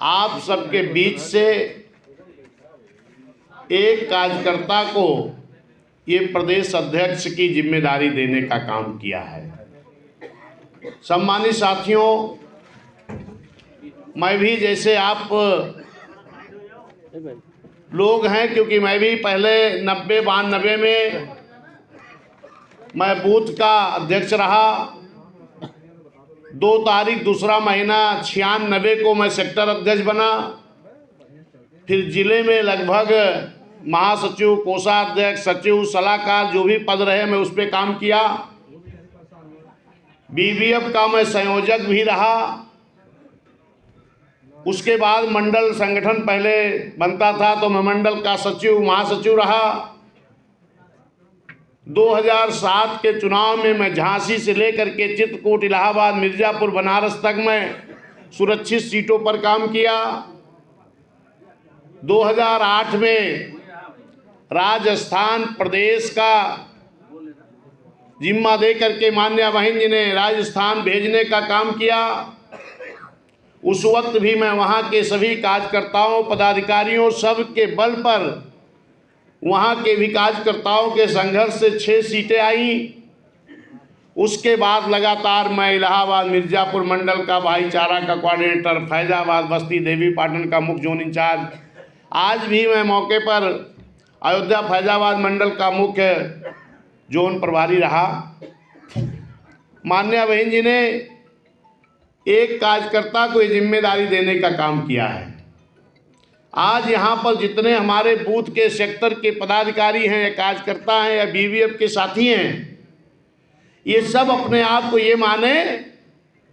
आप सबके बीच से एक कार्यकर्ता को ये प्रदेश अध्यक्ष की जिम्मेदारी देने का काम किया है। सम्मानित साथियों, मैं भी जैसे आप लोग हैं, क्योंकि मैं भी पहले 90-92 में मैं बूथ का अध्यक्ष रहा। 2 तारीख दूसरा महीना 96 को मैं सेक्टर अध्यक्ष बना। फिर जिले में लगभग महासचिव, कोषाध्यक्ष, सचिव, सलाहकार जो भी पद रहे मैं उस पर काम किया। बीबीएफ का मैं संयोजक भी रहा। उसके बाद मंडल संगठन पहले बनता था तो मैं मंडल का सचिव, महासचिव रहा। 2007 के चुनाव में मैं झांसी से लेकर के चित्रकूट, इलाहाबाद, मिर्जापुर, बनारस तक मैं सुरक्षित सीटों पर काम किया। 2008 में राजस्थान प्रदेश का जिम्मा दे करके मान्या बहन जी ने राजस्थान भेजने का काम किया। उस वक्त भी मैं वहाँ के सभी कार्यकर्ताओं, पदाधिकारियों, सब के बल पर वहाँ के भी कार्यकर्ताओं के संघर्ष से 6 सीटें आई। उसके बाद लगातार मैं इलाहाबाद, मिर्जापुर मंडल का भाईचारा का कोऑर्डिनेटर, फैजाबाद, बस्ती, देवी पाटन का मुख्य जोन इंचार्ज, आज भी मैं मौके पर अयोध्या फैजाबाद मंडल का मुख्य जोन प्रभारी रहा। मान्या बहन जी ने एक कार्यकर्ता को ये जिम्मेदारी देने का काम किया है। आज यहाँ पर जितने हमारे बूथ के सेक्टर के पदाधिकारी हैं या कार्यकर्ता हैं या बीवीएफ के साथी हैं, ये सब अपने आप को ये माने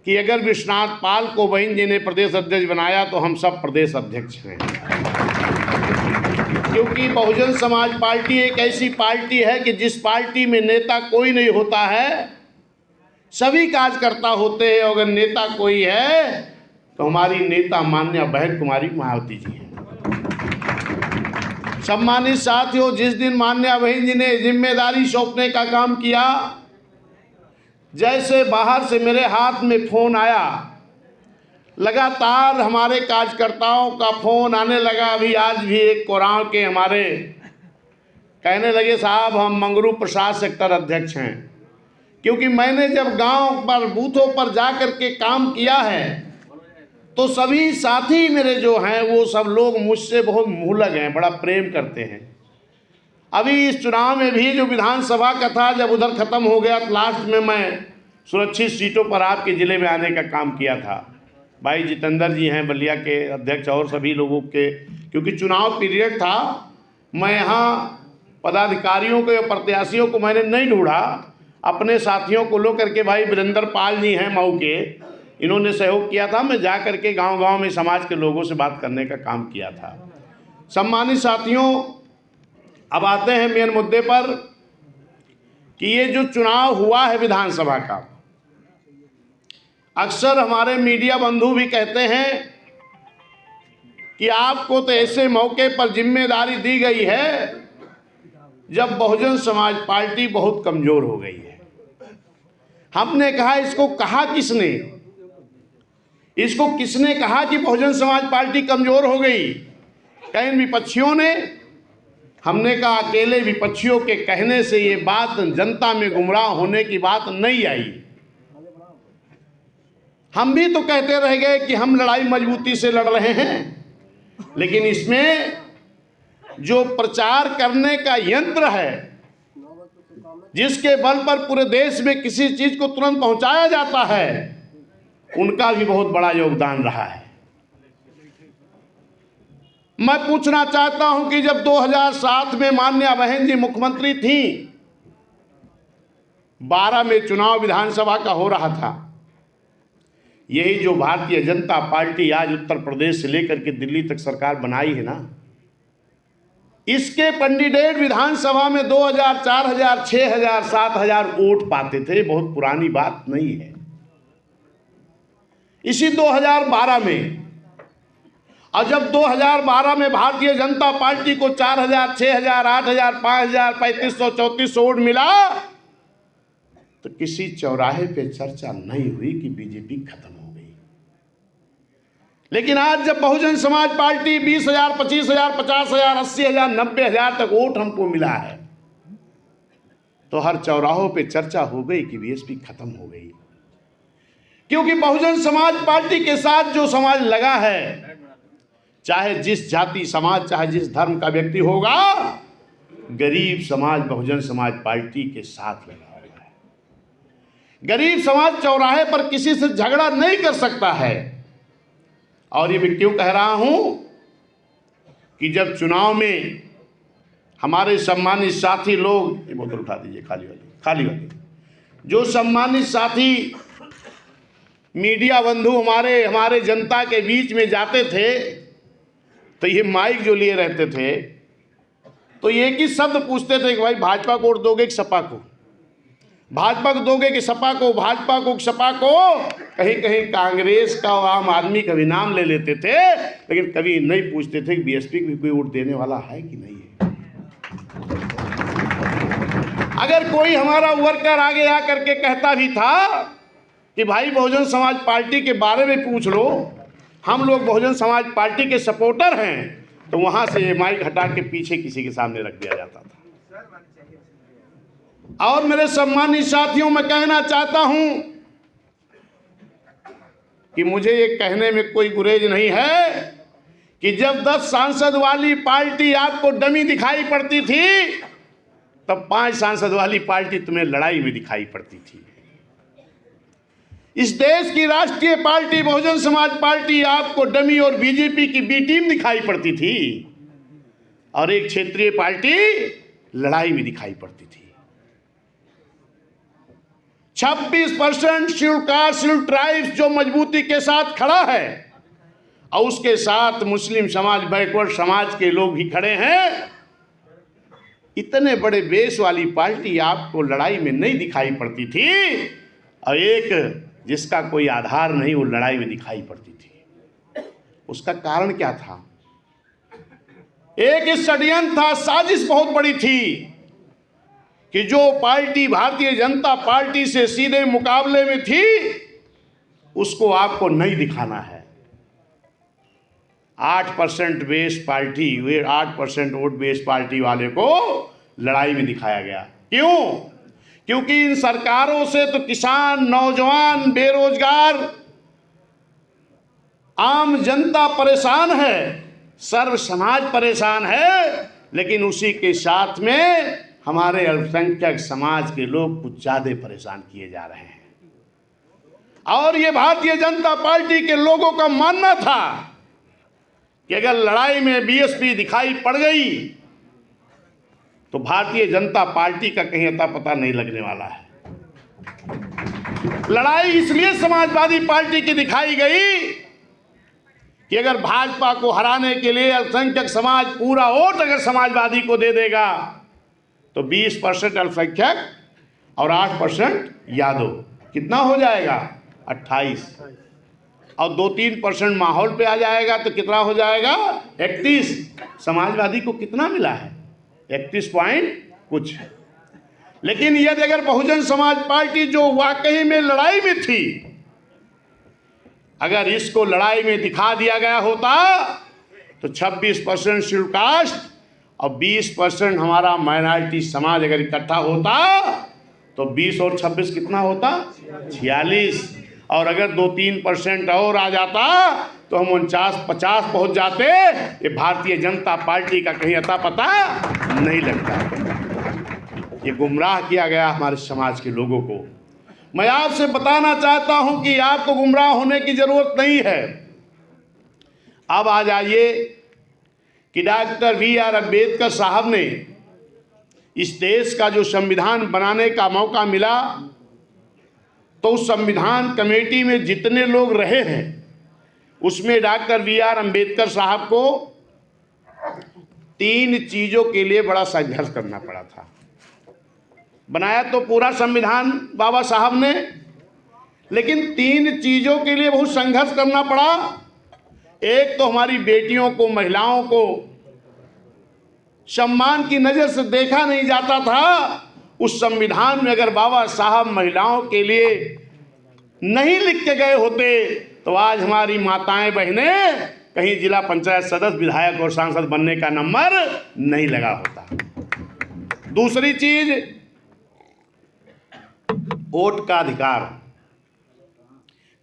कि अगर विश्वनाथ पाल को बहन जी ने प्रदेश अध्यक्ष बनाया तो हम सब प्रदेश अध्यक्ष हैं। क्योंकि बहुजन समाज पार्टी एक ऐसी पार्टी है कि जिस पार्टी में नेता कोई नहीं होता है, सभी कार्यकर्ता होते हैं। अगर नेता कोई है तो हमारी नेता मान्या बहन कुमारी मायावती जी हैं। सम्मानित साथियों, जिस दिन मान्या बहन जी ने जिम्मेदारी सौंपने का काम किया, जैसे बाहर से मेरे हाथ में फोन आया, लगातार हमारे कार्यकर्ताओं का फोन आने लगा। अभी आज भी एक कोरांव के हमारे कहने लगे, साहब हम मंगरू प्रसाद सेक्टर अध्यक्ष हैं। क्योंकि मैंने जब गांव पर, बूथों पर जा कर के काम किया है तो सभी साथी मेरे जो हैं वो सब लोग मुझसे बहुत मुँह लगे हैं, बड़ा प्रेम करते हैं। अभी इस चुनाव में भी जो विधानसभा का था, जब उधर ख़त्म हो गया तो लास्ट में मैं सुरक्षित सीटों पर आपके ज़िले में आने का काम किया था। भाई जितेंद्र जी हैं बलिया के अध्यक्ष और सभी लोगों के, क्योंकि चुनाव पीरियड था, मैं यहाँ पदाधिकारियों को या प्रत्याशियों को मैंने नहीं ढूंढा, अपने साथियों को लो करके, भाई वीरेंद्र पाल जी हैं मऊ के, इन्होंने सहयोग किया था। मैं जा करके गांव-गांव में समाज के लोगों से बात करने का काम किया था। सम्मानित साथियों, अब आते हैं मेन मुद्दे पर कि ये जो चुनाव हुआ है विधानसभा का, अक्सर हमारे मीडिया बंधु भी कहते हैं कि आपको तो ऐसे मौके पर जिम्मेदारी दी गई है जब बहुजन समाज पार्टी बहुत कमजोर हो गई है। हमने कहा, इसको कहा किसने? इसको किसने कहा कि बहुजन समाज पार्टी कमजोर हो गई? कहीं विपक्षियों ने? हमने कहा अकेले विपक्षियों के कहने से ये बात जनता में गुमराह होने की बात नहीं आई। हम भी तो कहते रह गए कि हम लड़ाई मजबूती से लड़ रहे हैं, लेकिन इसमें जो प्रचार करने का यंत्र है, जिसके बल पर पूरे देश में किसी चीज को तुरंत पहुंचाया जाता है, उनका भी बहुत बड़ा योगदान रहा है। मैं पूछना चाहता हूं कि जब 2007 में मान्या बहन जी मुख्यमंत्री थी, 12 में चुनाव विधानसभा का हो रहा था, यही जो भारतीय जनता पार्टी आज उत्तर प्रदेश से लेकर के दिल्ली तक सरकार बनाई है ना, इसके कैंडिडेट विधानसभा में 2000, 4000, 6000, 7000 वोट पाते थे। बहुत पुरानी बात नहीं है। इसी 2012 में, और जब 2012 में भारतीय जनता पार्टी को 4000, 6000, 8000, 5000, 3500, 3400 वोट मिला, तो किसी चौराहे पे चर्चा नहीं हुई कि बीजेपी खत्म हो गई। लेकिन आज जब बहुजन समाज पार्टी 20,000, 25,000, 50,000, 80,000, 90,000 तक वोट हमको मिला है, तो हर चौराहों पे चर्चा हो गई कि बीएसपी खत्म हो गई। क्योंकि बहुजन समाज पार्टी के साथ जो समाज लगा है, चाहे जिस जाति समाज, चाहे जिस धर्म का व्यक्ति होगा, गरीब समाज बहुजन समाज पार्टी के साथ लगा हुआ है। गरीब समाज चौराहे पर किसी से झगड़ा नहीं कर सकता है। और ये मैं क्यों कह रहा हूं कि जब चुनाव में हमारे सम्मानित साथी लोग, ये बोतल उठा दीजिए खाली वाली, जो सम्मानित साथी मीडिया बंधु हमारे जनता के बीच में जाते थे, तो ये माइक जो लिए रहते थे, तो एक ही शब्द पूछते थे कि भाई भाजपा को वोट दोगे कि सपा को, भाजपा को दोगे कि सपा को, भाजपा को सपा को। कहीं कहीं कांग्रेस का आम आदमी का भी नाम ले लेते थे, लेकिन कभी नहीं पूछते थे कि बीएसपी को भी कोई वोट देने वाला है कि नहीं है। अगर कोई हमारा वर्कर आगे आकर के कहता भी था कि भाई बहुजन समाज पार्टी के बारे में पूछ लो, हम लोग बहुजन समाज पार्टी के सपोर्टर हैं, तो वहां से माइक हटा के पीछे किसी के सामने रख दिया जाता था। और मेरे सम्मानित साथियों, मैं कहना चाहता हूं कि मुझे ये कहने में कोई गुरेज नहीं है कि जब 10 सांसद वाली पार्टी आपको डमी दिखाई पड़ती थी, तब 5 सांसद वाली पार्टी तुम्हें लड़ाई में दिखाई पड़ती थी। इस देश की राष्ट्रीय पार्टी बहुजन समाज पार्टी आपको डमी और बीजेपी की बी टीम दिखाई पड़ती थी, और एक क्षेत्रीय पार्टी लड़ाई में दिखाई पड़ती थी। 26% शेड्यूल कास्ट, शेड्यूल ट्राइब्स जो मजबूती के साथ खड़ा है, और उसके साथ मुस्लिम समाज, बैकवर्ड समाज के लोग भी खड़े हैं। इतने बड़े बेस वाली पार्टी आपको लड़ाई में नहीं दिखाई पड़ती थी, और एक जिसका कोई आधार नहीं वो लड़ाई में दिखाई पड़ती थी। उसका कारण क्या था? एक षड्यंत्र था, साजिश बहुत बड़ी थी कि जो पार्टी भारतीय जनता पार्टी से सीधे मुकाबले में थी, उसको आपको नहीं दिखाना है। 8% बेस पार्टी, वे 8% वोट बेस पार्टी वाले को लड़ाई में दिखाया गया। क्यों? क्योंकि इन सरकारों से तो किसान, नौजवान, बेरोजगार, आम जनता परेशान है, सर्व समाज परेशान है, लेकिन उसी के साथ में हमारे अल्पसंख्यक समाज के लोग कुछ ज्यादा परेशान किए जा रहे हैं। और ये भारतीय जनता पार्टी के लोगों का मानना था कि अगर लड़ाई में बीएसपी दिखाई पड़ गई तो भारतीय जनता पार्टी का कहीं अता पता नहीं लगने वाला है। लड़ाई इसलिए समाजवादी पार्टी की दिखाई गई कि अगर भाजपा को हराने के लिए अल्पसंख्यक समाज पूरा वोट अगर समाजवादी को दे देगा, तो 20% अल्पसंख्यक और 8% यादव, कितना हो जाएगा? 28। और 2-3% माहौल पे आ जाएगा तो कितना हो जाएगा? 31। समाजवादी को कितना मिला है? 31 पॉइंट कुछ। लेकिन यदि अगर बहुजन समाज पार्टी जो वाकई में लड़ाई में थी, अगर इसको लड़ाई में दिखा दिया गया होता, तो 26% शेड्यूल कास्ट और 20% हमारा माइनॉरिटी समाज अगर इकट्ठा होता, तो 20 और 26 कितना होता? 46। और अगर 2-3% और आ जाता तो हम 49-50 पहुंच जाते। ये भारतीय जनता पार्टी का कहीं अता पता नहीं लगता। ये गुमराह किया गया हमारे समाज के लोगों को। मैं आपसे बताना चाहता हूं कि आपको गुमराह होने की जरूरत नहीं है। अब आ जाइए कि डॉक्टर BR अम्बेडकर साहब ने इस देश का जो संविधान बनाने का मौका मिला, तो उस संविधान कमेटी में जितने लोग रहे हैं, उसमें डॉक्टर BR अम्बेडकर साहब को 3 चीज़ों के लिए बड़ा संघर्ष करना पड़ा था। बनाया तो पूरा संविधान बाबा साहब ने, लेकिन 3 चीज़ों के लिए बहुत संघर्ष करना पड़ा। एक तो हमारी बेटियों को, महिलाओं को सम्मान की नज़र से देखा नहीं जाता था। उस संविधान में अगर बाबा साहब महिलाओं के लिए नहीं लिख के गए होते तो आज हमारी माताएं बहनें कहीं जिला पंचायत सदस्य, विधायक और सांसद बनने का नंबर नहीं लगा होता। दूसरी चीज, वोट का अधिकार।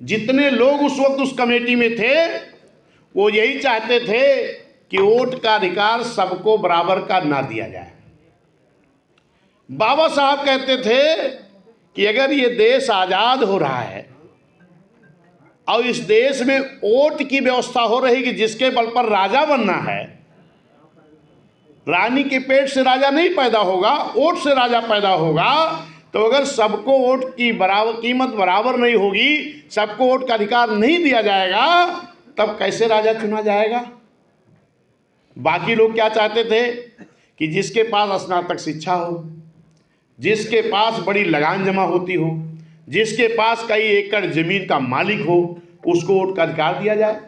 जितने लोग उस वक्त उस कमेटी में थे वो यही चाहते थे कि वोट का अधिकार सबको बराबर का ना दिया जाए। बाबा साहब कहते थे कि अगर ये देश आजाद हो रहा है और इस देश में वोट की व्यवस्था हो रही कि जिसके बल पर राजा बनना है, रानी के पेट से राजा नहीं पैदा होगा, वोट से राजा पैदा होगा। तो अगर सबको वोट की कीमत बराबर नहीं होगी, सबको वोट का अधिकार नहीं दिया जाएगा, तब कैसे राजा चुना जाएगा। बाकी लोग क्या चाहते थे कि जिसके पास स्नातक शिक्षा हो, जिसके पास बड़ी लगान जमा होती हो, जिसके पास कई एकड़ जमीन का मालिक हो, उसको वोट का अधिकार दिया जाए।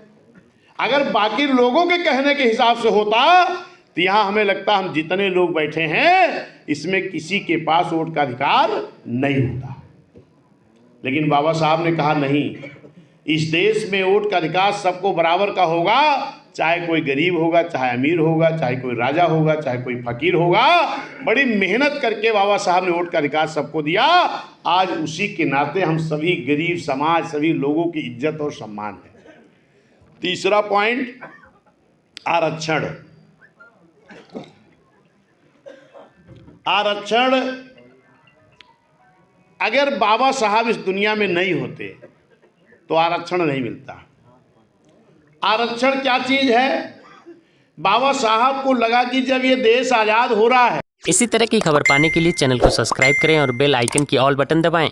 अगर बाकी लोगों के कहने के हिसाब से होता तो यहाँ हमें लगता हम जितने लोग बैठे हैं इसमें किसी के पास वोट का अधिकार नहीं होता। लेकिन बाबा साहब ने कहा नहीं, इस देश में वोट का अधिकार सबको बराबर का होगा, चाहे कोई गरीब होगा, चाहे अमीर होगा, चाहे कोई राजा होगा, चाहे कोई फकीर होगा। बड़ी मेहनत करके बाबा साहब ने वोट का अधिकार सबको दिया। आज उसी के नाते हम सभी गरीब समाज, सभी लोगों की इज्जत और सम्मान है। तीसरा पॉइंट, आरक्षण। आरक्षण, अगर बाबा साहब इस दुनिया में नहीं होते तो आरक्षण नहीं मिलता। आरक्षण क्या चीज है? बाबा साहब को लगा कि जब ये देश आजाद हो रहा है। इसी तरह की खबर पाने के लिए चैनल को सब्सक्राइब करें और बेल आइकन की ऑल बटन दबाएं।